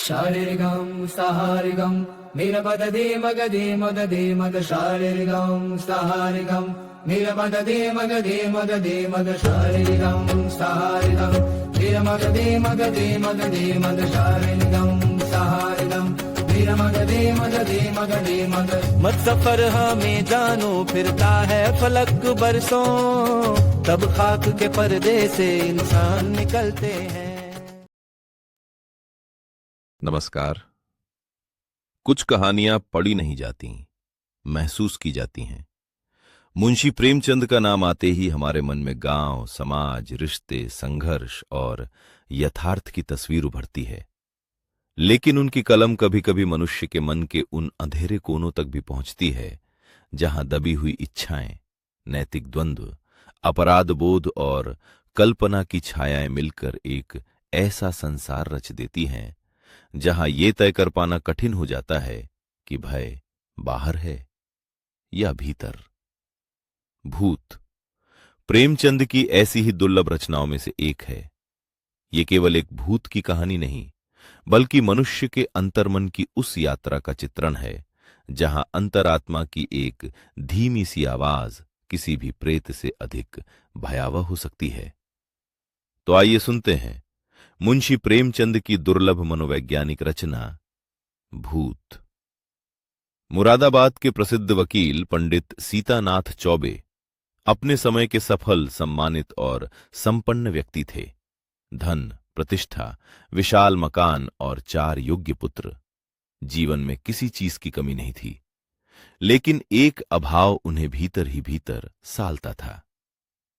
शारीरिकं सहारिकं नीलपददे मगदे मददे मद शारीरिकं सहारिकं नीलपददे मगदे मददे मद शारीरिकं सहारिकं नीलमगदे मगदे मददे मद शारीरिकं सहारिकं नीलमगदे मददे मगदे मद। मत सफर हमें जानो फिरता है फलक बरसों, तब खाक के पर्दे से इंसान निकलते हैं। नमस्कार। कुछ कहानियां पढ़ी नहीं जाती, महसूस की जाती हैं। मुंशी प्रेमचंद का नाम आते ही हमारे मन में गांव, समाज, रिश्ते, संघर्ष और यथार्थ की तस्वीर उभरती है। लेकिन उनकी कलम कभी कभी मनुष्य के मन के उन अंधेरे कोनों तक भी पहुंचती है जहां दबी हुई इच्छाएं, नैतिक द्वंद्व, अपराध बोध और कल्पना की छायाएं मिलकर एक ऐसा संसार रच देती हैं जहां ये तय कर पाना कठिन हो जाता है कि भय बाहर है या भीतर। भूत प्रेमचंद की ऐसी ही दुर्लभ रचनाओं में से एक है। ये केवल एक भूत की कहानी नहीं, बल्कि मनुष्य के अंतर्मन की उस यात्रा का चित्रण है जहां अंतरात्मा की एक धीमी सी आवाज किसी भी प्रेत से अधिक भयावह हो सकती है। तो आइए सुनते हैं मुंशी प्रेमचंद की दुर्लभ मनोवैज्ञानिक रचना भूत। मुरादाबाद के प्रसिद्ध वकील पंडित सीतानाथ चौबे अपने समय के सफल, सम्मानित और संपन्न व्यक्ति थे। धन, प्रतिष्ठा, विशाल मकान और 4 योग्य पुत्र। जीवन में किसी चीज की कमी नहीं थी, लेकिन एक अभाव उन्हें भीतर ही भीतर सालता था,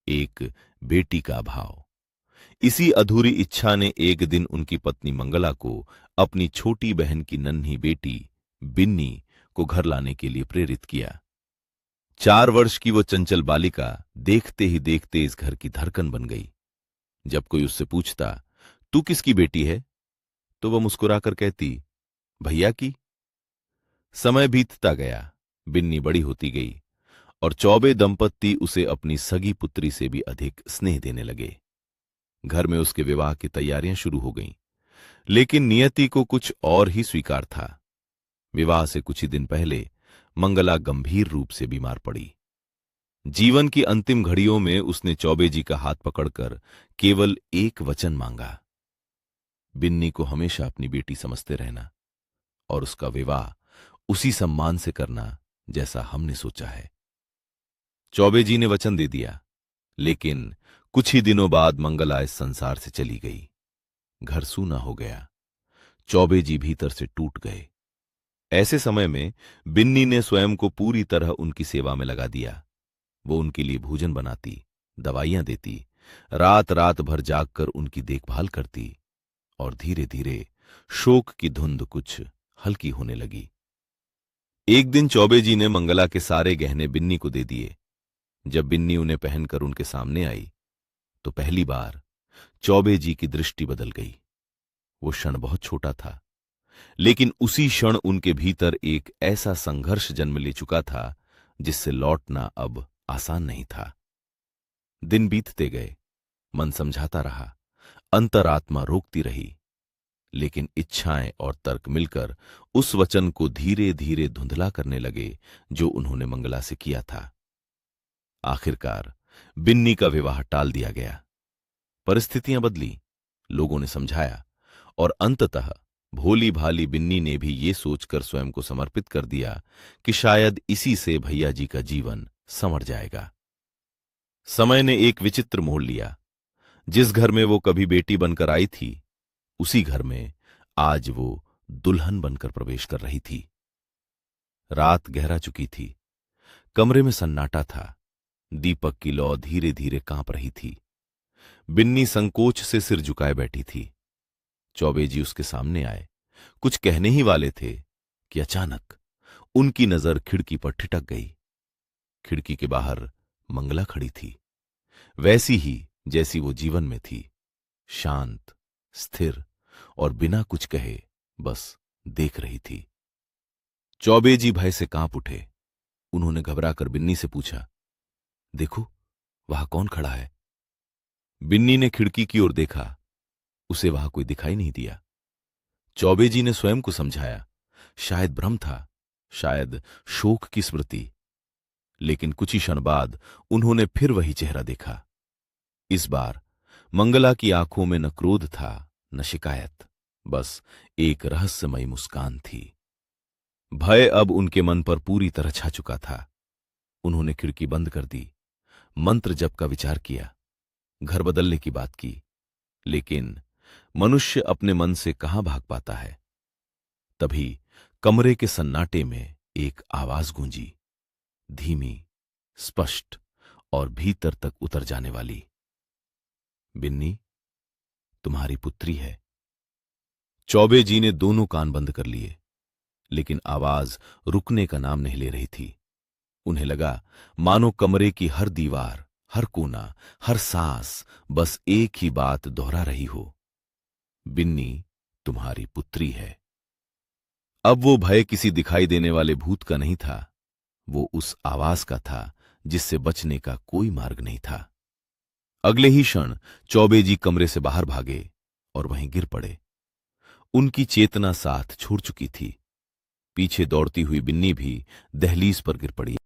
एक बेटी का अभाव। इसी अधूरी इच्छा ने एक दिन उनकी पत्नी मंगला को अपनी छोटी बहन की नन्ही बेटी बिन्नी को घर लाने के लिए प्रेरित किया। 4 वर्ष की वो चंचल बालिका देखते ही देखते इस घर की धड़कन बन गई। जब कोई उससे पूछता, तू किसकी बेटी है, तो वह मुस्कुराकर कहती, भैया की। समय बीतता गया, बिन्नी बड़ी होती गई और चौबे दंपत्ति उसे अपनी सगी पुत्री से भी अधिक स्नेह देने लगे। घर में उसके विवाह की तैयारियां शुरू हो गईं, लेकिन नियति को कुछ और ही स्वीकार था। विवाह से कुछ ही दिन पहले मंगला गंभीर रूप से बीमार पड़ी। जीवन की अंतिम घड़ियों में उसने चौबे जी का हाथ पकड़कर केवल एक वचन मांगा, बिन्नी को हमेशा अपनी बेटी समझते रहना और उसका विवाह उसी सम्मान से करना जैसा हमने सोचा है। चौबे जी ने वचन दे दिया, लेकिन कुछ ही दिनों बाद मंगला इस संसार से चली गई। घर सूना हो गया। चौबे जी भीतर से टूट गए। ऐसे समय में बिन्नी ने स्वयं को पूरी तरह उनकी सेवा में लगा दिया। वो उनके लिए भोजन बनाती, दवाइयां देती, रात रात भर जागकर उनकी देखभाल करती और धीरे धीरे शोक की धुंध कुछ हल्की होने लगी। एक दिन चौबे जी ने मंगला के सारे गहने बिन्नी को दे दिए। जब बिन्नी उन्हें पहनकर उनके सामने आई तो पहली बार चौबे जी की दृष्टि बदल गई। वो क्षण बहुत छोटा था, लेकिन उसी क्षण उनके भीतर एक ऐसा संघर्ष जन्म ले चुका था जिससे लौटना अब आसान नहीं था। दिन बीतते गए, मन समझाता रहा, अंतरात्मा रोकती रही, लेकिन इच्छाएं और तर्क मिलकर उस वचन को धीरे धीरे धुंधला करने लगे जो उन्होंने मंगला से किया था। आखिरकार बिन्नी का विवाह टाल दिया गया। परिस्थितियां बदली, लोगों ने समझाया और अंततः भोली भाली बिन्नी ने भी ये सोचकर स्वयं को समर्पित कर दिया कि शायद इसी से भैया जी का जीवन संवर जाएगा। समय ने एक विचित्र मोड़ लिया। जिस घर में वो कभी बेटी बनकर आई थी, उसी घर में आज वो दुल्हन बनकर प्रवेश कर रही थी। रात गहरा चुकी थी। कमरे में सन्नाटा था। दीपक की लौ धीरे धीरे कांप रही थी। बिन्नी संकोच से सिर झुकाए बैठी थी। चौबे जी उसके सामने आए, कुछ कहने ही वाले थे कि अचानक उनकी नजर खिड़की पर ठिठक गई। खिड़की के बाहर मंगला खड़ी थी, वैसी ही जैसी वो जीवन में थी, शांत, स्थिर और बिना कुछ कहे बस देख रही थी। चौबे जी भय से कांप उठे। उन्होंने घबराकर बिन्नी से पूछा, देखो वहां कौन खड़ा है? बिन्नी ने खिड़की की ओर देखा। उसे वहां कोई दिखाई नहीं दिया। चौबे जी ने स्वयं को समझाया, शायद भ्रम था, शायद शोक की स्मृति। लेकिन कुछ ही क्षण बाद उन्होंने फिर वही चेहरा देखा। इस बार मंगला की आंखों में न क्रोध था न शिकायत, बस एक रहस्यमयी मुस्कान थी। भय अब उनके मन पर पूरी तरह छा चुका था। उन्होंने खिड़की बंद कर दी, मंत्र जप का विचार किया, घर बदलने की बात की। लेकिन मनुष्य अपने मन से कहां भाग पाता है। तभी कमरे के सन्नाटे में एक आवाज गूंजी, धीमी, स्पष्ट और भीतर तक उतर जाने वाली। बिन्नी, तुम्हारी पुत्री है। चौबे जी ने दोनों कान बंद कर लिए, लेकिन आवाज रुकने का नाम नहीं ले रही थी। उन्हें लगा मानो कमरे की हर दीवार, हर कोना, हर सांस बस एक ही बात दोहरा रही हो, बिन्नी तुम्हारी पुत्री है। अब वो भय किसी दिखाई देने वाले भूत का नहीं था, वो उस आवाज का था जिससे बचने का कोई मार्ग नहीं था। अगले ही क्षण चौबे जी कमरे से बाहर भागे और वहीं गिर पड़े। उनकी चेतना साथ छोड़ चुकी थी। पीछे दौड़ती हुई बिन्नी भी दहलीज पर गिर पड़ी।